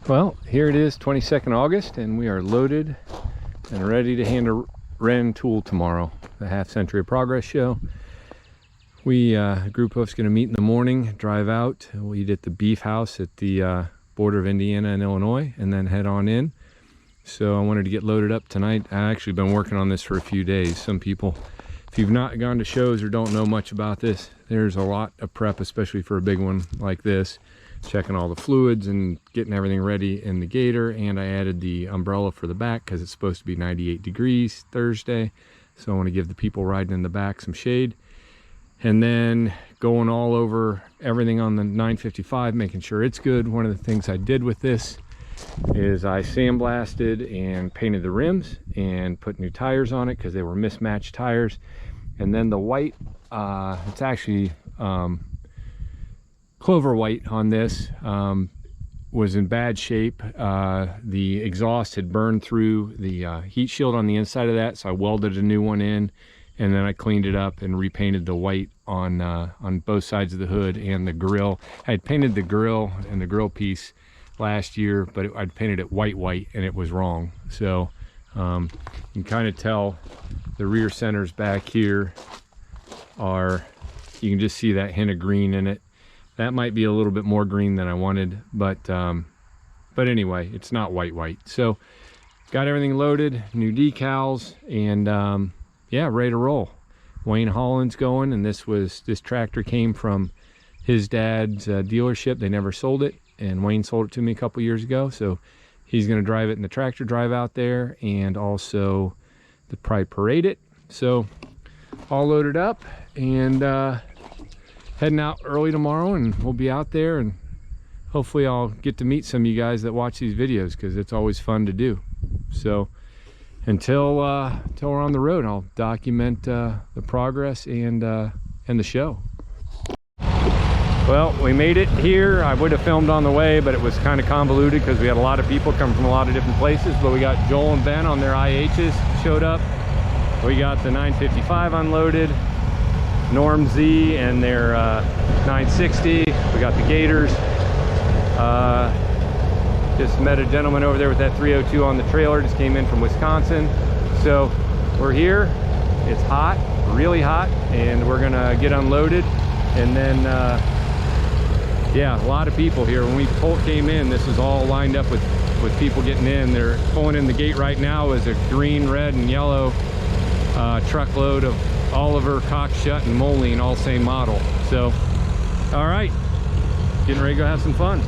Well, here it is, 22nd August, and we are loaded and ready to hand Rantoul tomorrow, the Half Century of Progress show. A group of us going to meet in the morning, drive out. We'll eat at the beef house at the border of Indiana and Illinois, and then head on in. So I wanted to get loaded up tonight. I've actually been working on this for a few days. Some people, if you've not gone to shows or don't know much about this, there's a lot of prep, especially for a big one like this. Checking all the fluids and getting everything ready in the gator, and I added the umbrella for the back because it's supposed to be 98 degrees Thursday, so I want to give the people riding in the back some shade. And then going all over everything on the 955, making sure it's good. One of the things I did with this is I sandblasted and painted the rims and put new tires on it because they were mismatched tires. And then the white, it's actually clover white on this, was in bad shape. The exhaust had burned through the heat shield on the inside of that, so I welded a new one in, and then I cleaned it up and repainted the white on both sides of the hood and the grill. I had painted the grill and the grill piece last year, but I'd painted it white and it was wrong. So you can kind of tell the rear centers back here you can just see that hint of green in it. That might be a little bit more green than I wanted, but anyway, it's not white. So got everything loaded, new decals, and yeah, ready to roll. Wayne Holland's going, and this tractor came from his dad's dealership. They never sold it, and Wayne sold it to me a couple years ago, so he's going to drive it in the tractor drive out there, and also probably parade it. So all loaded up, and heading out early tomorrow, and we'll be out there, and hopefully I'll get to meet some of you guys that watch these videos because it's always fun to do. So until we're on the road, I'll document the progress and the show. Well, we made it here. I would have filmed on the way, but it was kind of convoluted because we had a lot of people coming from a lot of different places. But we got Joel and Ben on their IHs showed up. We got the 955 unloaded, Norm Z and their 960. We got the gators. Just met a gentleman over there with that 302 on the trailer, just came in from Wisconsin. So we're here. It's hot, really hot, and we're gonna get unloaded. And then yeah, a lot of people here. When we came in, this was all lined up with people getting in. They're pulling in the gate right now is a green, red, and yellow truckload of Oliver, Cockshut, and Moline, all same model. So, all right, getting ready to go have some fun.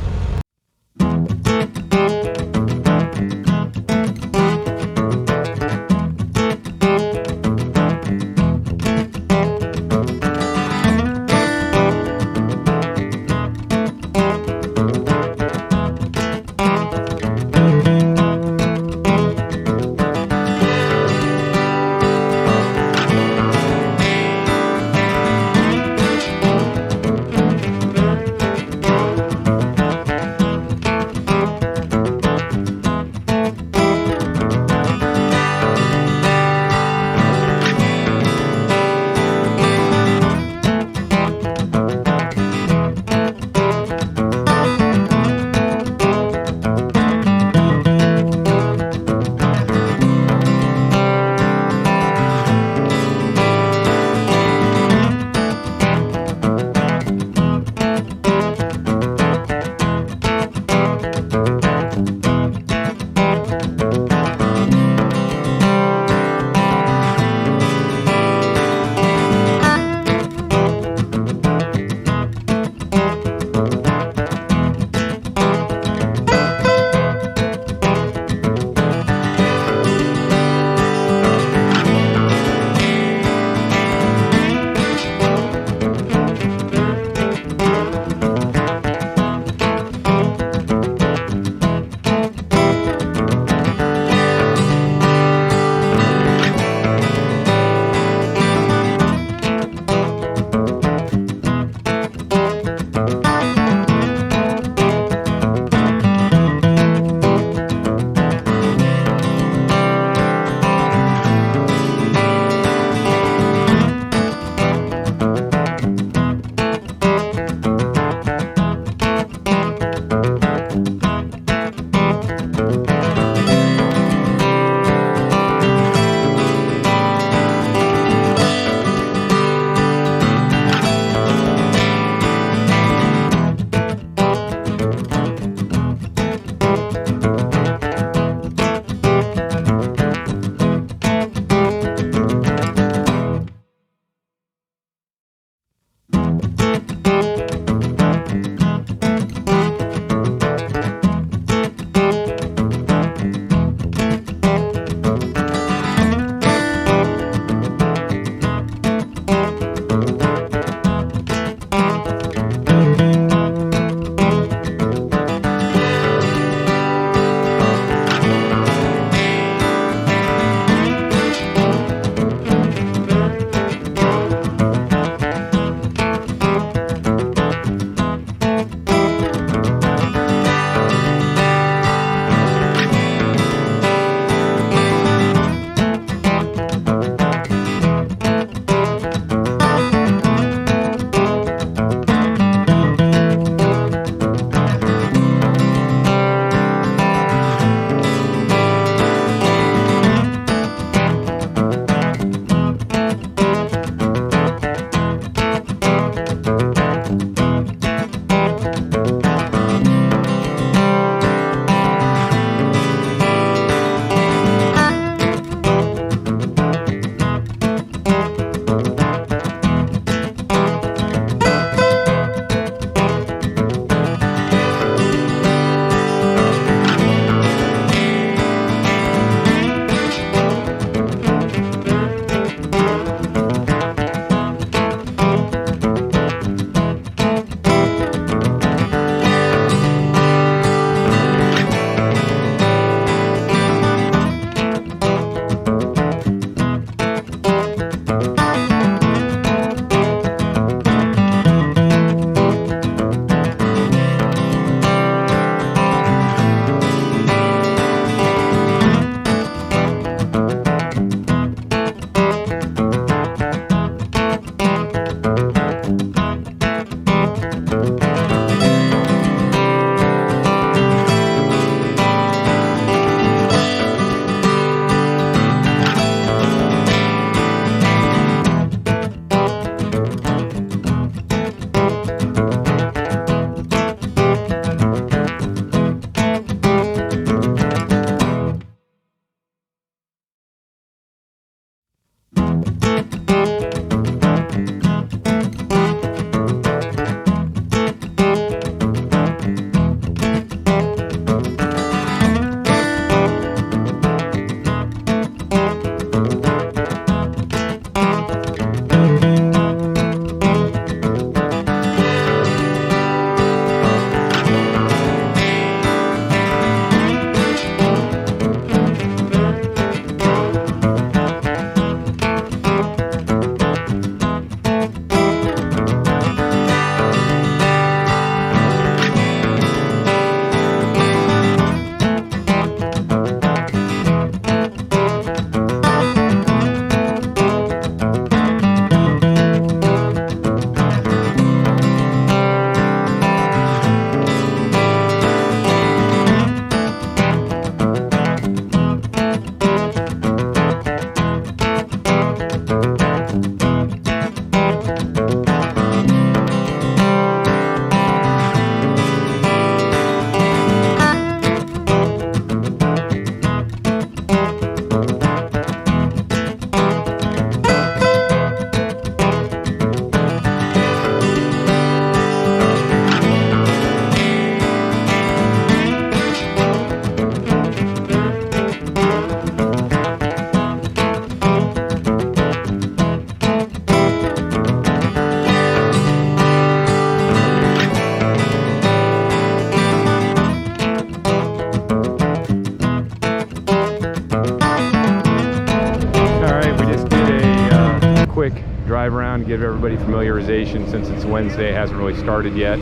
quick drive around, give everybody familiarization since it's Wednesday, it hasn't really started yet.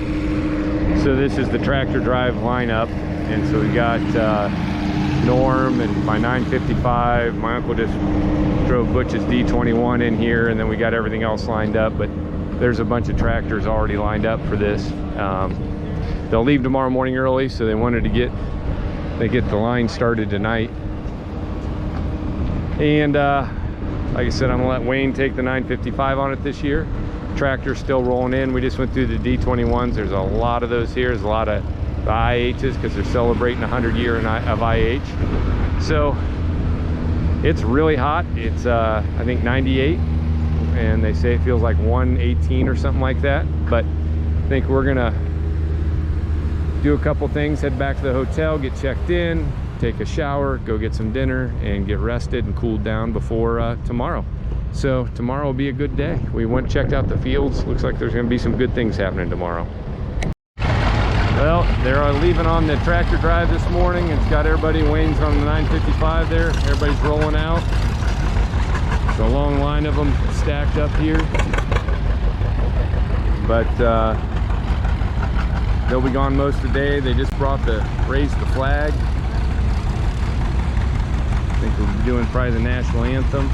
So this is the tractor drive lineup, and so we got Norm and my 955. My uncle just drove Butch's D21 in here, and then we got everything else lined up, but there's a bunch of tractors already lined up for this. They'll leave tomorrow morning early, so they wanted to get the line started tonight. And like I said, I'm gonna let Wayne take the 955 on it this year. Tractor's still rolling in. We just went through the D21s. There's a lot of those here. There's a lot of the IHs because they're celebrating 100 year of IH. So it's really hot. It's I think 98, and they say it feels like 118 or something like that. But I think we're gonna do a couple things, head back to the hotel, get checked in, take a shower, go get some dinner, and get rested and cooled down before tomorrow. So tomorrow will be a good day. We went and checked out the fields. Looks like there's gonna be some good things happening tomorrow. Well, they're leaving on the tractor drive this morning. It's got everybody. Wayne's on the 955 there. Everybody's rolling out. There's a long line of them stacked up here. But they'll be gone most of the day. They just raised the flag. I think we'll be doing probably the national anthem.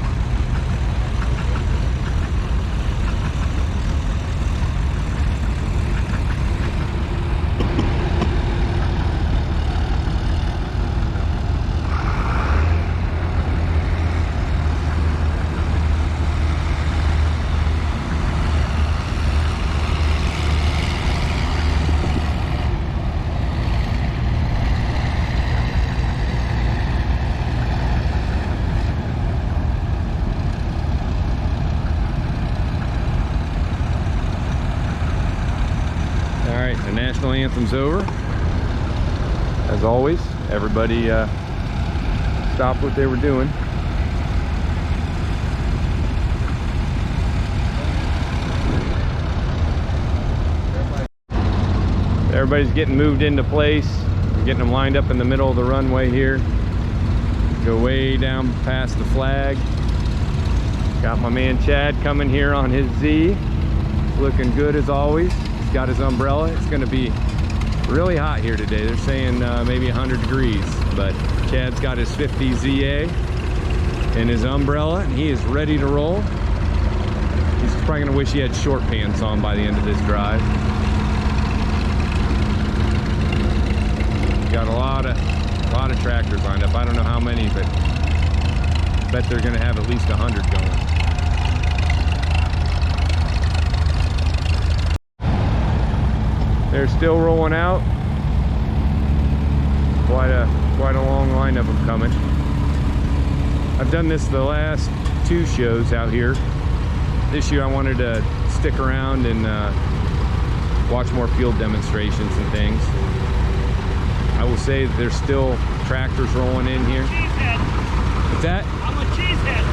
National anthem's over. As always, everybody stopped what they were doing. Everybody's getting moved into place. We're getting them lined up in the middle of the runway here. Go way down past the flag. Got my man Chad coming here on his Z. Looking good as always. Got his umbrella. It's going to be really hot here today. They're saying maybe 100 degrees, but Chad's got his 50 ZA and his umbrella, and he is ready to roll. He's probably going to wish he had short pants on by the end of this drive. Got a lot of tractors lined up. I don't know how many, but I bet they're going to have at least 100 going. They're still rolling out. Quite a long line of them coming. I've done this the last 2 shows out here. This year I wanted to stick around and watch more field demonstrations and things. I will say that there's still tractors rolling in here. Cheesehead. What's that? I'm a cheesehead.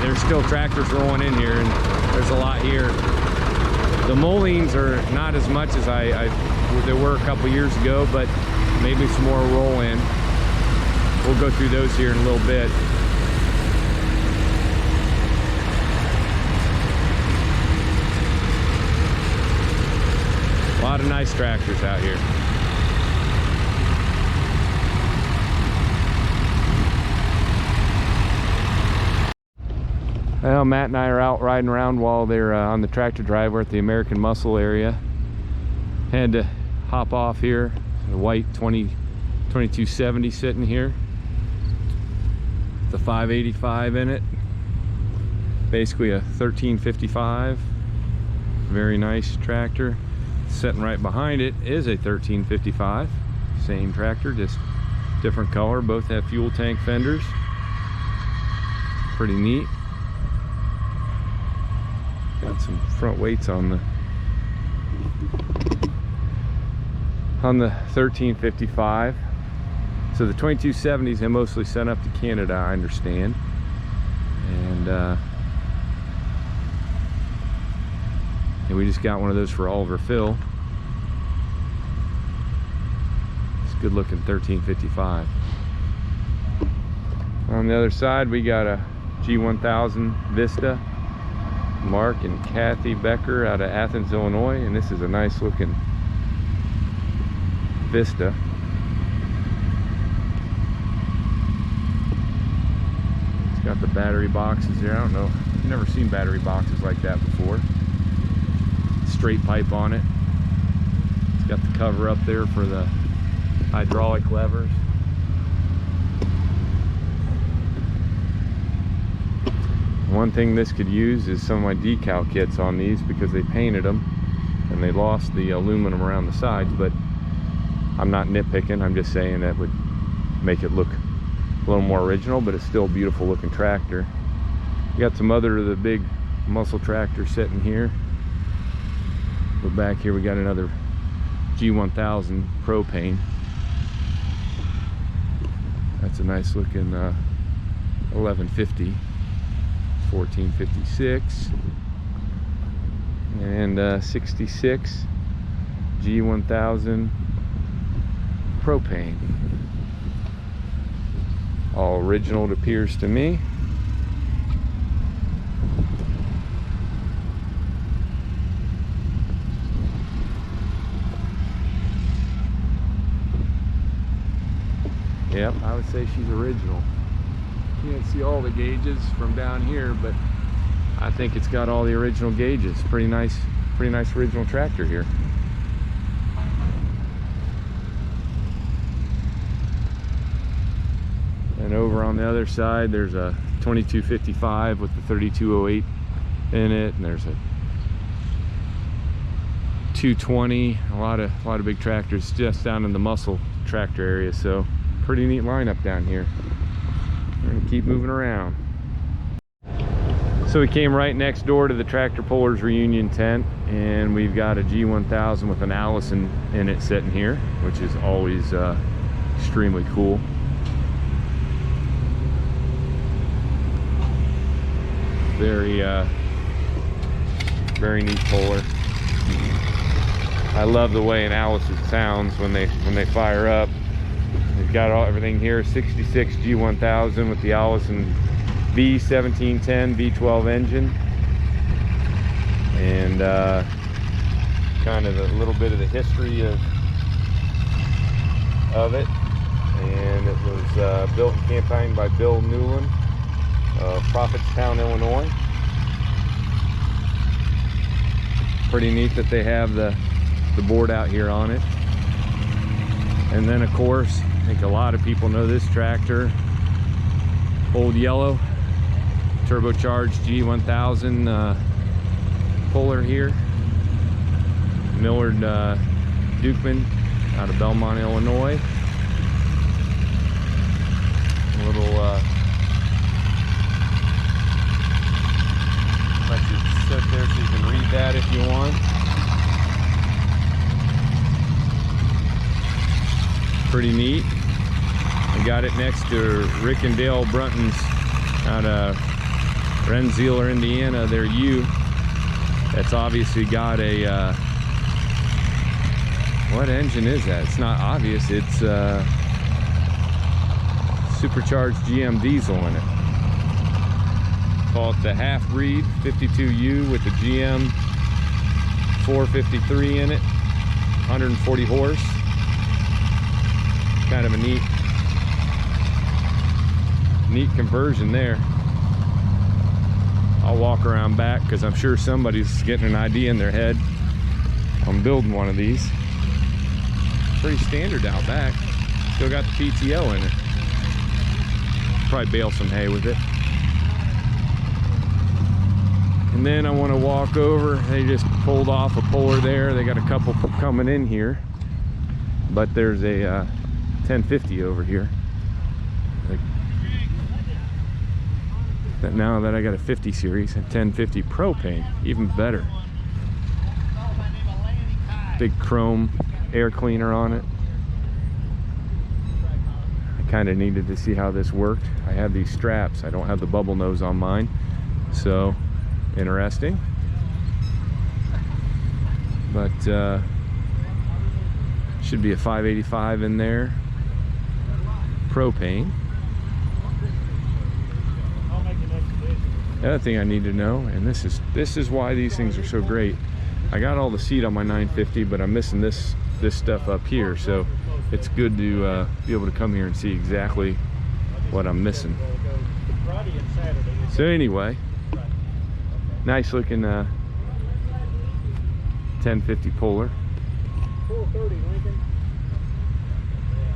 There's still tractors rolling in here, and there's a lot here. The Moleens are not as much as there were a couple years ago, but maybe some more roll in. We'll go through those here in a little bit. A lot of nice tractors out here. Well, Matt and I are out riding around while they're on the tractor drive. We're at the American Muscle area. Had to hop off here. The white 2270 sitting here. The 585 in it. Basically a 1355. Very nice tractor. Sitting right behind it is a 1355. Same tractor, just different color. Both have fuel tank fenders. Pretty neat. Got some front weights on the 1355. So the 2270s have mostly sent up to Canada, I understand. And we just got one of those for Oliver Phil. It's a good looking 1355. On the other side, we got a G1000 Vista. Mark and Kathy Becker out of Athens, Illinois, and this is a nice looking Vista. It's got the battery boxes there. I don't know, I've never seen battery boxes like that before. Straight pipe on it. It's got the cover up there for the hydraulic levers. One thing this could use is some of my decal kits on these, because they painted them and they lost the aluminum around the sides, but I'm not nitpicking, I'm just saying that would make it look a little more original, but it's still a beautiful looking tractor. We got some other of the big muscle tractors sitting here. But back here we got another G1000 propane. That's a nice looking 1150, 1456, and 66 G1000 propane. All original, it appears to me. Yep, I would say she's original. Can't see all the gauges from down here, but I think it's got all the original gauges. Pretty nice original tractor here. And over on the other side, there's a 2255 with the 3208 in it, and there's a 220. A lot of big tractors just down in the muscle tractor area. So pretty neat lineup down here. We're gonna keep moving around. So we came right next door to the Tractor Pullers reunion tent, and we've got a G1000 with an Allison in it sitting here, which is always extremely cool. Very neat puller. I love the way an Allison sounds when they fire up. They've got everything here. 66 G1000 with the Allison V1710 V12 engine, and kind of a little bit of the history of it. And it was built and campaigned by Bill Newland of Prophetstown, Illinois. Pretty neat that they have the board out here on it. And then of course, I think a lot of people know this tractor, Old Yellow turbocharged G1000 puller here. Millard Dukeman out of Belmont, Illinois. A little let you sit there so you can read that if you want. Pretty neat. We got it next to Rick and Dale Brunton's out of Rantoul, Indiana, their U. That's obviously got a what engine is that? It's not obvious. It's supercharged GM diesel in it. Call it the half-breed 52U with the GM 453 in it, 140 horse. Kind of a neat conversion there. I'll walk around back because I'm sure somebody's getting an idea in their head on building one of these. Pretty standard out back. Still got the PTO in it. Probably bale some hay with it. And then I want to walk over. They just pulled off a puller there. They got a couple coming in here, but there's a 1050 over here. That now that I got a 50 series, a 1050 propane, even better. Big chrome air cleaner on it. I kind of needed to see how this worked. I have these straps. I don't have the bubble nose on mine, so interesting. But should be a 585 in there. Propane. The other thing I need to know, and this is why these things are so great. I got all the seat on my 950, but I'm missing this stuff up here, so it's good to be able to come here and see exactly what I'm missing. So anyway, nice looking 1050 Polar.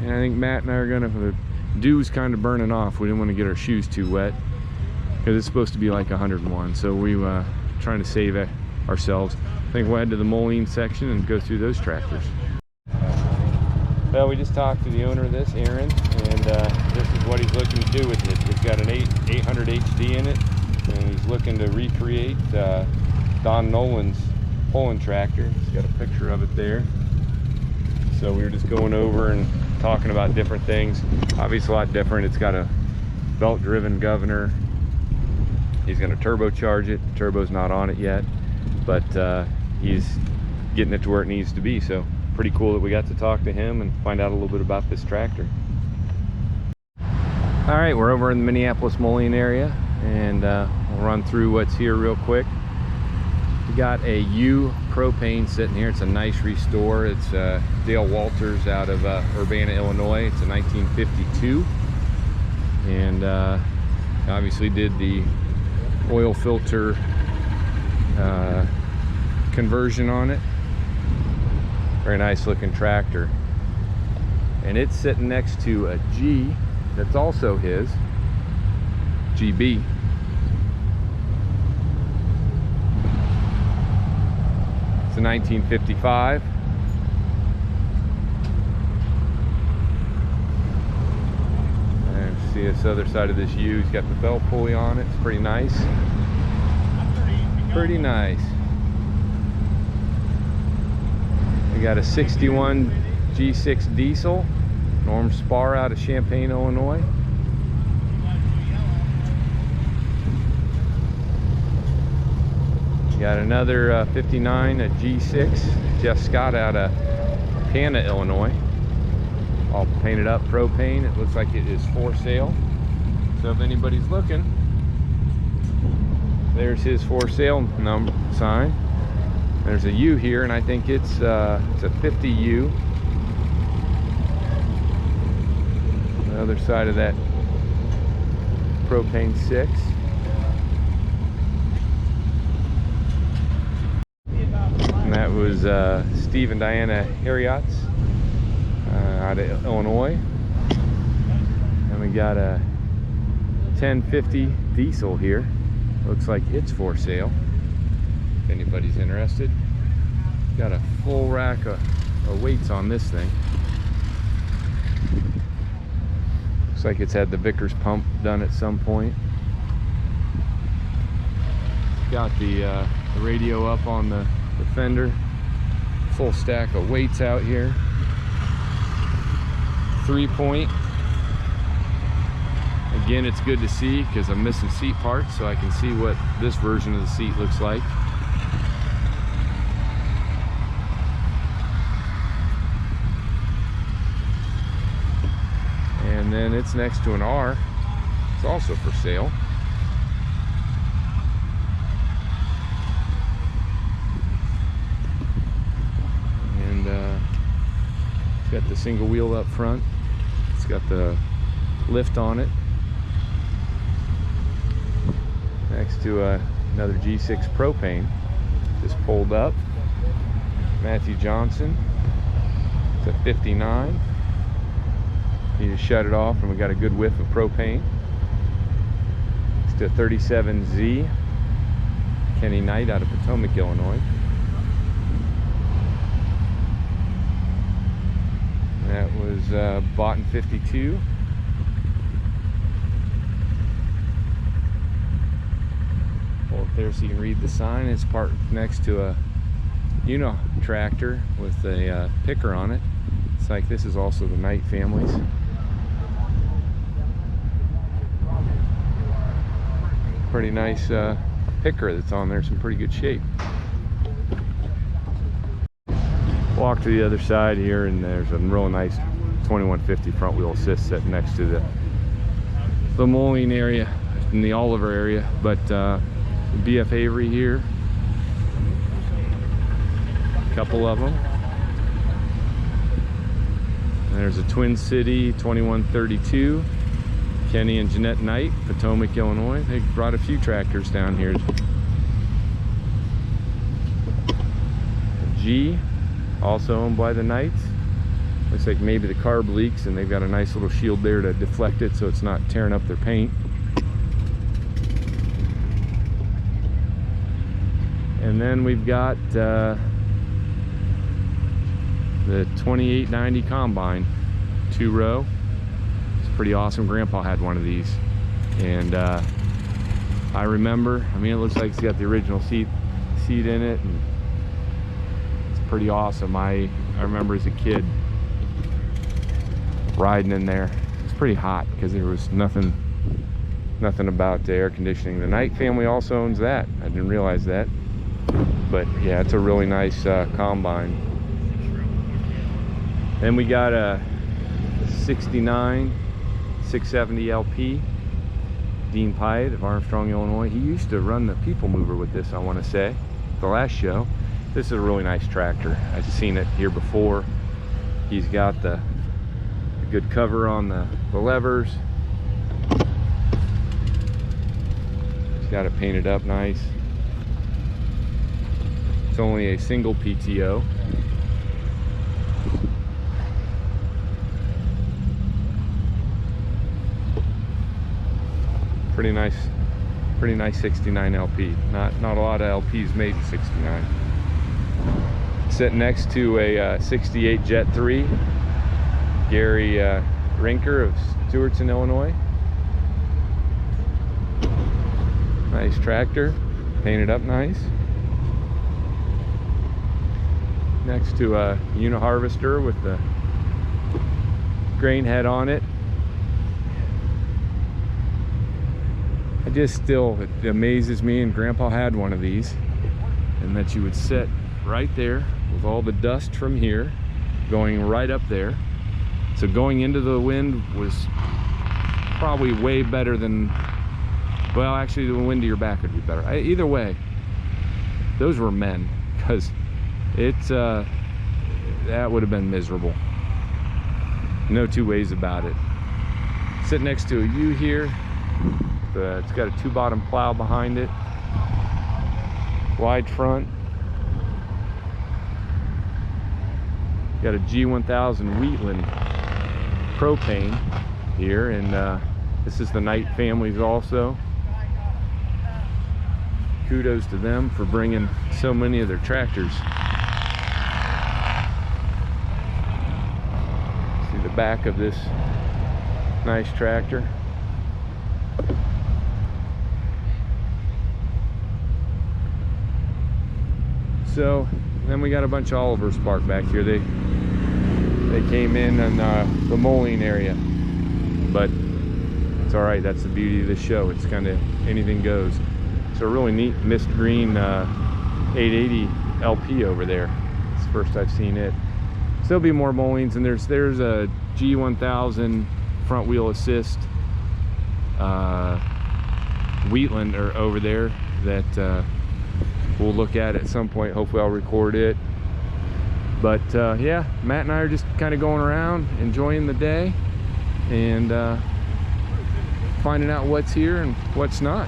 And I think Matt and I are gonna, the dew's kind of burning off. We didn't want to get our shoes too wet because it's supposed to be like 101. So we trying to save it ourselves. I think we'll head to the Moline section and go through those tractors. Well, we just talked to the owner of this, Aaron, and this is what he's looking to do with it. It's got an 800 HD in it, and he's looking to recreate Don Nolan's pulling tractor. He's got a picture of it there. So we were just going over and talking about different things. Obviously a lot different. It's got a belt-driven governor. He's going to turbocharge it. The turbo's not on it yet, but he's getting it to where it needs to be. So pretty cool that we got to talk to him and find out a little bit about this tractor. All right, we're over in the Minneapolis Moline area, and we'll run through what's here real quick. We got a U propane sitting here. It's a nice restore. It's Dale Walters out of Urbana, Illinois. It's a 1952, and obviously did the oil filter conversion on it. Very nice looking tractor, and it's sitting next to a G that's also his, GB. It's a 1955. And see this other side of this U. He's got the belt pulley on it. It's pretty nice. Pretty nice. We got a 61 G6 diesel, Norm Spar out of Champaign, Illinois. Got another 59, a G6, Jeff Scott out of Canna, Illinois. All painted up propane. It looks like it is for sale. So if anybody's looking, there's his for sale number sign. There's a U here, and I think it's a 50U. The other side of that propane 6. And that was Steve and Diana Harriot's out of Illinois. And we got a 1050 diesel here. Looks like it's for sale, if anybody's interested. Got a full rack of weights on this thing. Looks like it's had the Vickers pump done at some point. Got the radio up on the fender. Full stack of weights out here. 3-point. Again, it's good to see because I'm missing seat parts, so I can see what this version of the seat looks like. And then it's next to an R. It's also for sale. And it's got the single wheel up front. It's got the lift on it. Next to another G6 propane, just pulled up. Matthew Johnson. It's a 59. You just shut it off, and we got a good whiff of propane. It's a 37Z. Kenny Knight out of Potomac, Illinois. That was bought in 52. Hold it there so you can read the sign. It's parked next to a Uno tractor with a picker on it. It's like this is also the Knight family's. Pretty nice picker that's on there. It's in pretty good shape. Walk to the other side here, and there's a real nice 2150 front wheel assist set next to the Moline area in the Oliver area, but BF Avery here, a couple of them. And there's a Twin City 2132, Kenny and Jeanette Knight, Potomac, Illinois. They brought a few tractors down here. G, also owned by the Knights. Looks like maybe the carb leaks, and they've got a nice little shield there to deflect it so it's not tearing up their paint. And then we've got the 2890 Combine, 2-row. It's pretty awesome. Grandpa had one of these, and I remember, I mean, it looks like it's got the original seat in it, and it's pretty awesome. I remember as a kid riding in there. It's pretty hot because there was nothing about the air conditioning. The Knight family also owns that. I didn't realize that, but yeah, it's a really nice Combine. Then we got a 69 670 LP, Dean Pyatt of Armstrong, Illinois. He used to run the People Mover with this, I want to say, the last show. This is a really nice tractor. I've seen it here before. He's got the good cover on the levers. He's got it painted up nice. It's only a single PTO. Pretty nice 69 LP. Not a lot of LPs made in 69. Sitting next to a 68 Jet 3, Gary Rinker of Stewartson, Illinois. Nice tractor, painted up nice. Next to a Uni-Harvester with the grain head on it. It amazes me, and Grandpa had one of these, and that you would sit right there with all the dust from here going right up there. So going into the wind was probably way better than, well, actually the wind to your back would be better. Either way, those were men, because it's that would have been miserable. No two ways about it. Sitting next to a U here. It's got a 2-bottom plow behind it, wide front. Got a G1000 Wheatland propane here, and this is the Knight families also. Kudos to them for bringing so many of their tractors. See the back of this nice tractor. So then we got a bunch of Olivers parked back here. They came in the Moline area, but it's all right. That's the beauty of this show. It's kind of anything goes. It's a really neat mist green 880 LP over there. It's the first I've seen it. So there'll be more Molines, and there's a G1000 front wheel assist Wheatland over there that we'll look at some point. Hopefully I'll record it. But yeah, Matt and I are just kind of going around enjoying the day and finding out what's here and what's not.